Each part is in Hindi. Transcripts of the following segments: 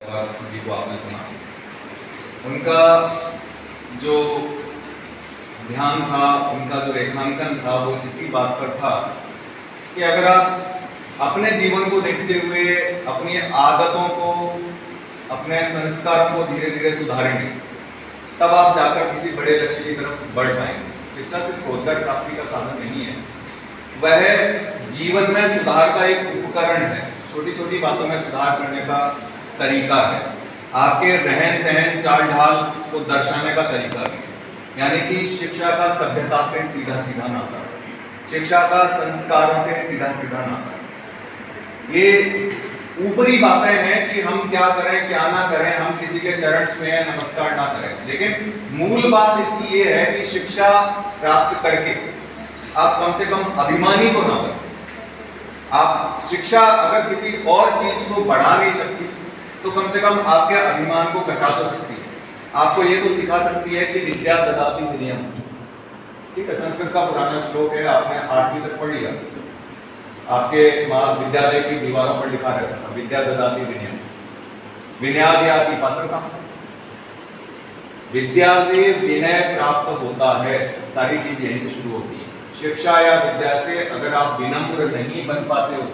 जी को आपने सुना, उनका जो ध्यान था, उनका जो रेखांकन था, वो इसी बात पर था कि अगर आप अपने जीवन को देखते हुए अपनी आदतों को, अपने संस्कारों को धीरे धीरे सुधारेंगे, तब आप जाकर किसी बड़े लक्ष्य की तरफ बढ़ पाएंगे। शिक्षा सिर्फ रोजगार प्राप्ति का साधन नहीं है, वह जीवन में सुधार का एक उपकरण है। छोटी छोटी बातों में सुधार करने का तरीका है, आपके रहन सहन चाल ढाल को दर्शाने का तरीका है। यानी कि शिक्षा का सभ्यता से सीधा सीधा नाता है, शिक्षा का संस्कारों से सीधा सीधा नाता है। ये ऊपरी बातें हैं कि हम क्या करें क्या ना करें, हम किसी के चरण छुएं, नमस्कार ना करें, लेकिन मूल बात इसकी ये है कि शिक्षा प्राप्त करके आप कम से कम अभिमानी तो ना बने। आप शिक्षा अगर किसी और चीज को बढ़ा नहीं सकती तो कम से कम आपके अभिमान को घटा तो सकती है। आपको ये तो सिखा सकती है कि विद्या ददाति विनयम, ठीक है, संस्कृत का पुराना श्लोक है, आपने 8वीं तक पढ़ लिया, आपके विद्यालय की दीवारों पर लिखा रहता था, विद्या ददाति विनयम, विनयादि पात्रता। विद्या से विनय प्राप्त होता है, सारी चीज यहीं से शुरू होती है। शिक्षा या विद्या से अगर आप विनम्र नहीं बन पाते हो,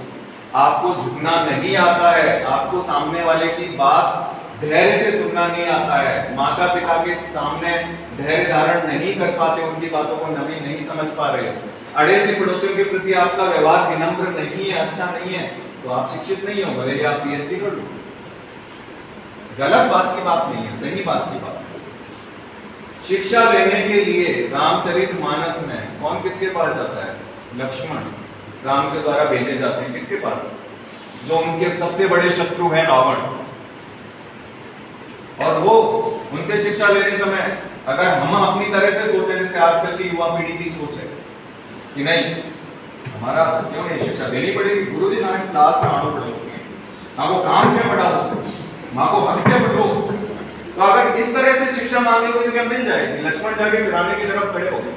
आपको झुकना नहीं आता है, आपको सामने वाले की बात धैर्य से सुनना नहीं आता है, माता पिता के सामने धैर्य धारण नहीं कर पाते, उनकी बातों को नमी नहीं समझ पा रहे हो, अड़ोसी पड़ोसियों के प्रति आपका व्यवहार विनम्र नहीं है, अच्छा नहीं है, तो आप शिक्षित नहीं हो, भले ही आप पीएचडी कर लो। गलत बात की बात नहीं है, सही बात की बात है। शिक्षा लेने के लिए रामचरितमानस में कौन किसके पास जाता है? लक्ष्मण राम के द्वारा भेजे जाते हैं, किसके पास? जो उनके सबसे बड़े शत्रु हैं, रावण। और वो उनसे शिक्षा लेने समय अगर हम अपनी तरह से सोचे, जैसे आजकल की युवा पीढ़ी की सोच है कि नहीं हमारा क्यों नहीं शिक्षा देनी पड़ेगी, गुरुजी ना क्लास में आना पड़ेगा, ना वो काम से बढ़ा दो, माँ को हक से बढ़ो। तो अगर इस तरह से शिक्षा मांगी तो क्या मिल जाएगी? लक्ष्मण जाके सिराने की तरफ खड़े हो गए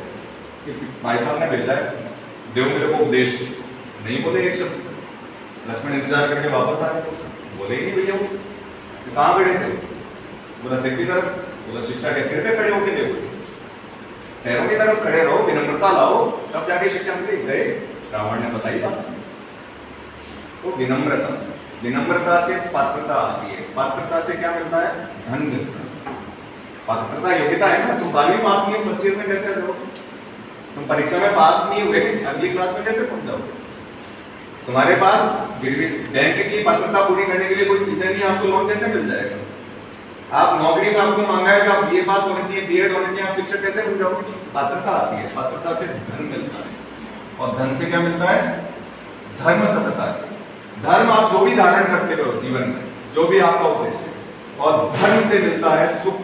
कि भाई साहब ने भेजा है, देव मेरे को उपदेश, नहीं बोले एक शब्द। लक्ष्मण इंतजार करके वापस आ गए, बोले ही नहीं भैया वो, तो कहाँ खड़े थे? बोला सिर की तरफ, बोला शिक्षा के सिर पे खड़े होके देखो, पैरों की तरफ खड़े रहो, विनम्रता लाओ, तब जाके शिक्षा मिली। गए, रावण ने बताई बात। तो विनम्रता, विनम्रता से पात्रता आती है, पात्रता से क्या मिलता है? धन मिलता है। पात्रता योग्यता है ना, तुम 12वीं पास नहीं, फर्स्ट ईयर में कैसे आ जाओगे? तुम परीक्षा में पास नहीं हुए, अगली क्लास में कैसे पहुंच जाओगे? तुम्हारे पास बैंक की पात्रता पूरी करने के लिए कोई चीजें नहीं, आपको लोन कैसे मिल जाएगा? आप नौकरी में आपको मांगा है कि आप बीए पास होने चाहिए, बीएड होने चाहिए, आप शिक्षक कैसे बन जाओगे? पात्रता आती है, पात्रता से धन मिलता है, और धन से क्या मिलता है? धर्म सतता है। धर्म आप जो भी धारण करते हो जीवन में, जो भी आपका उद्देश्य, और धर्म से मिलता है सुख।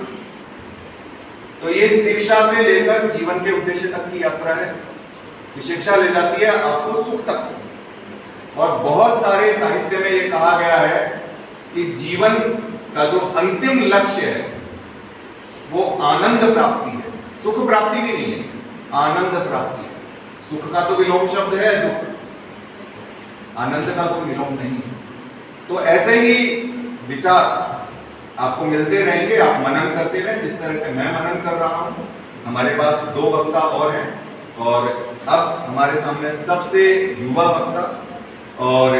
तो ये शिक्षा से लेकर जीवन के उद्देश्य तक की यात्रा है। ये शिक्षा ले जाती है आपको सुख तक। और बहुत सारे साहित्य में ये कहा गया है कि जीवन का जो अंतिम लक्ष्य है वो आनंद प्राप्ति है, सुख प्राप्ति भी नहीं है, आनंद प्राप्ति है। सुख का तो विलोम शब्द है दुख, आनंद का कोई विलोम नहीं है। तो ऐसे ही विचार आपको मिलते रहेंगे, आप मनन करते रहें, जिस तरह से मैं मनन कर रहा हूं। हमारे पास 2 वक्ता और हैं, और अब हमारे सामने सबसे युवा वक्ता और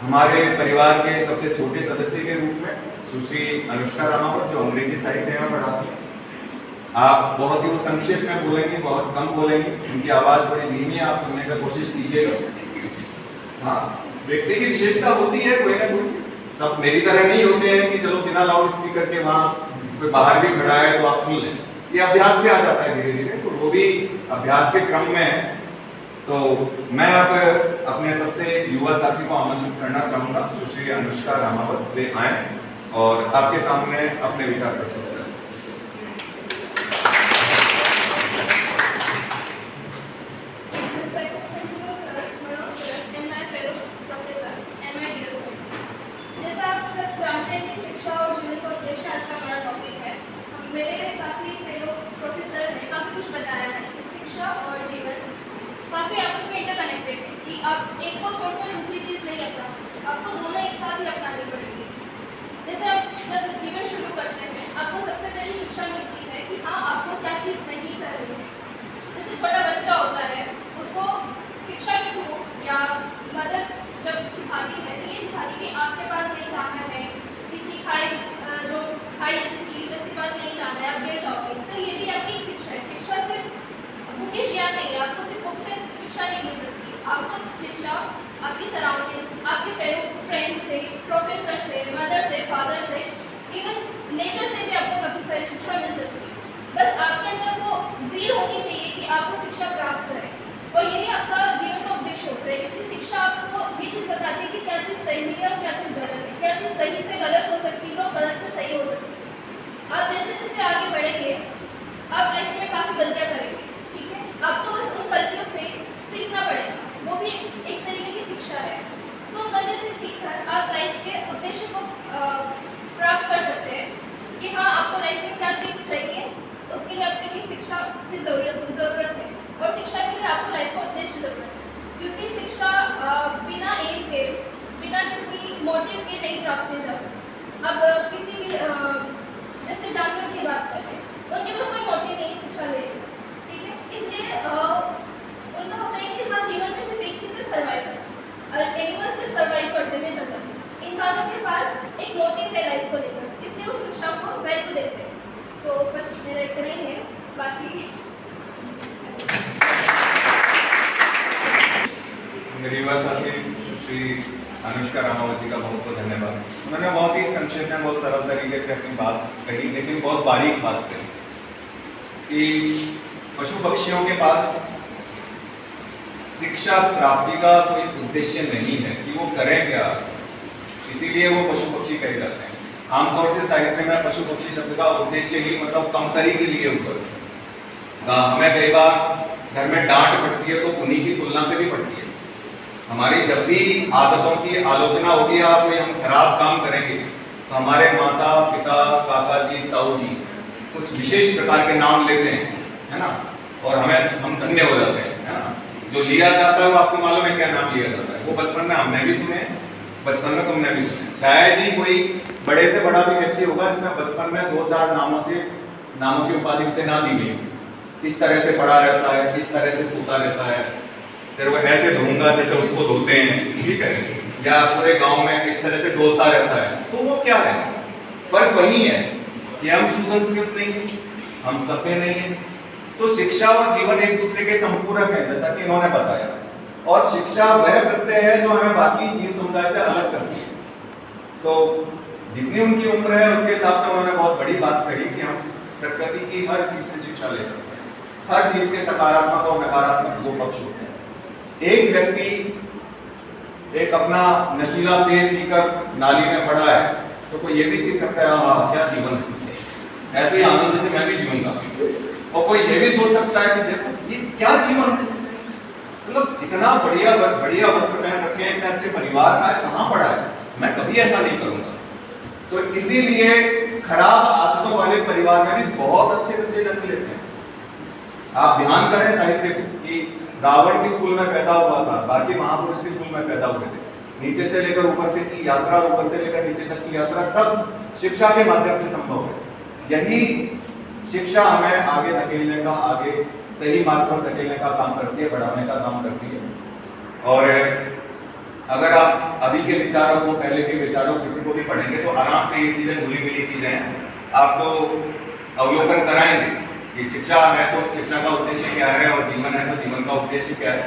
हमारे परिवार के सबसे छोटे सदस्य के रूप में सुश्री अनुष्का रामावत, जो अंग्रेजी साहित्य में पढ़ाती हैं। आप बहुत ही संक्षेप में बोलेंगे, बहुत कम बोलेंगे, उनकी आवाज बड़ी धीमी है, आप सुनने की कोशिश कीजिएगा। हाँ, व्यक्ति की विशेषता होती है कोई ना कोई, सब मेरी तरह नहीं होते हैं कि चलो बिना लाउड स्पीकर के वहां कोई बाहर भी खड़ा है तो आप सुन लें। ये अभ्यास से आ जाता है धीरे धीरे, तो वो भी अभ्यास के क्रम में है। तो मैं अब अपने सबसे युवा साथी को आमंत्रित करना चाहूंगा, सुश्री अनुष्का रामावत वे आए और आपके सामने अपने विचार प्रस्तुत करें। मेरे काफ़ी प्रोफेसर ने काफ़ी कुछ बताया है। शिक्षा और जीवन काफ़ी आपस में इंटरकनेक्टेड है कि आप एक को छोड़कर दूसरी चीज़ नहीं अपना सकते, आपको दोनों एक साथ ही अपनानी पड़ेगी। क्या चीज़ सही से गलत हो सकती है और गलत से सही हो सकती है। आप जैसे जैसे आगे बढ़ेंगे आप लाइफ में काफ़ी गलतियाँ करेंगे, ठीक है। आपको बस उन गलतियों से सीखना पड़ेगा, वो भी एक तरीके की शिक्षा है। तो उन गलतियों से सीखकर आप लाइफ के उद्देश्य को प्राप्त कर सकते हैं कि हाँ आपको लाइफ में क्या चीज़ चाहिए, उसके लिए आपके लिए शिक्षा की ज़रूरत है और शिक्षा के लिए आपको लाइफ का उद्देश्य ज़रूरत है, क्योंकि शिक्षा बिना एम के, बिना किसी मोटिव के नहीं प्राप्त की जा सकती। अब किसी भी जैसे जानवर की बात करें, उनके पास कोई मोटिव नहीं है शिक्षा लेने का, ठीक है। इसलिए उनका होता है कि हाँ जीवन में सिर्फ एक चीज़ है, सर्वाइव करना। एनिमल्स सिर्फ सर्वाइव करते हैं जंगल में, इंसानों के पास एक मोटिव है लाइफ को लेकर, इसलिए वो शिक्षा को वैल्यू देते हैं। तो बस मेरा इतना ही है, बाकी मेरी युवा साथी सुश्री अनुष्का रामावत जी का बहुत बहुत धन्यवाद। उन्होंने बहुत ही संक्षेप में बहुत सरल तरीके से अपनी बात कही, लेकिन बहुत बारीक बात कही कि पशु पक्षियों के पास शिक्षा प्राप्ति का कोई उद्देश्य नहीं है कि वो करें क्या, इसीलिए वो पशु पक्षी कहे जाते हैं। आमतौर से साहित्य में पशु पक्षी शब्द का उद्देश्य ही मतलब कमतरी के लिए होता है। हमें कई बार घर में डांट पड़ती है तो उन्हीं की तुलना से भी पड़ती है। हमारी जब भी आदतों की आलोचना होगी या कोई हम खराब काम करेंगे तो हमारे माता पिता, काका जी, ताऊ जी कुछ विशेष प्रकार के नाम लेते हैं, है ना, और हम धन्य हो जाते हैं, है ना। जो लिया जाता है वो आपको मालूम है क्या नाम लिया जाता है? वो बचपन में हमने भी सुने, बचपन में तुमने भी सुने। शायद ही कोई बड़े से बड़ा भी व्यक्ति होगा जिसमें बचपन में 2-4 नामों की उपाधि उसे ना दी गई। इस तरह से पड़ा रहता है, इस तरह से सोता रहता है, फिर वो ऐसे धोऊंगा जैसे उसको धोते हैं, ठीक है, या पूरे गांव में इस तरह से डोलता रहता है। तो वो क्या है? फर्क वही है कि हम सुसंस्कृत नहीं, हम सभ्य नहीं है। तो शिक्षा और जीवन एक दूसरे के संपूरक है, जैसा कि इन्होंने बताया। और शिक्षा वह प्रत्यय है जो हमें बाकी जीव समुदाय से अलग करती है। तो जितनी उनकी उम्र है उसके हिसाब से उन्होंने बहुत बड़ी बात कही कि हम प्रकृति की हर चीज से शिक्षा ले सकते हैं। हर चीज के सकारात्मक और नकारात्मक दो पक्ष होते हैं। एक व्यक्ति एक अपना नशीला पेय पीकर नाली में पड़ा है तो कोई ये भी सीख सकता है हाँ क्या जीवन है, ऐसे ही आनंद से मैं भी जीऊंगा। और कोई ये भी सोच सकता है कि देखो ये क्या जीवन है, मतलब इतना बढ़िया वस्त्र पहन रखे हैं, इतने अच्छे परिवार का कहाँ पड़ा है, मैं कभी ऐसा नहीं करूंगा। तो इसीलिए खराब आदतों वाले परिवार में भी बहुत अच्छे बच्चे जन्म लेते हैं। आप ध्यान करें साहित्य को कि रावण की स्कूल में पैदा हुआ था, बाकी महापुरुष की स्कूल में पैदा हुए थे। नीचे से लेकर ऊपर तक की यात्रा, ऊपर से लेकर नीचे तक की यात्रा सब शिक्षा के माध्यम से संभव है। यही शिक्षा हमें आगे धकेलने का, आगे सही मार्ग पर धकेलने का काम करती है, बढ़ाने का काम करती है। और अगर आप अभी के विचारों को, पहले के विचारों किसी को भी पढ़ेंगे तो आराम से ये चीजें भूली मिली चीजें हैं, आपको अवलोकन कराएंगे कि शिक्षा है तो शिक्षा का उद्देश्य क्या है और जीवन है तो जीवन का उद्देश्य क्या है।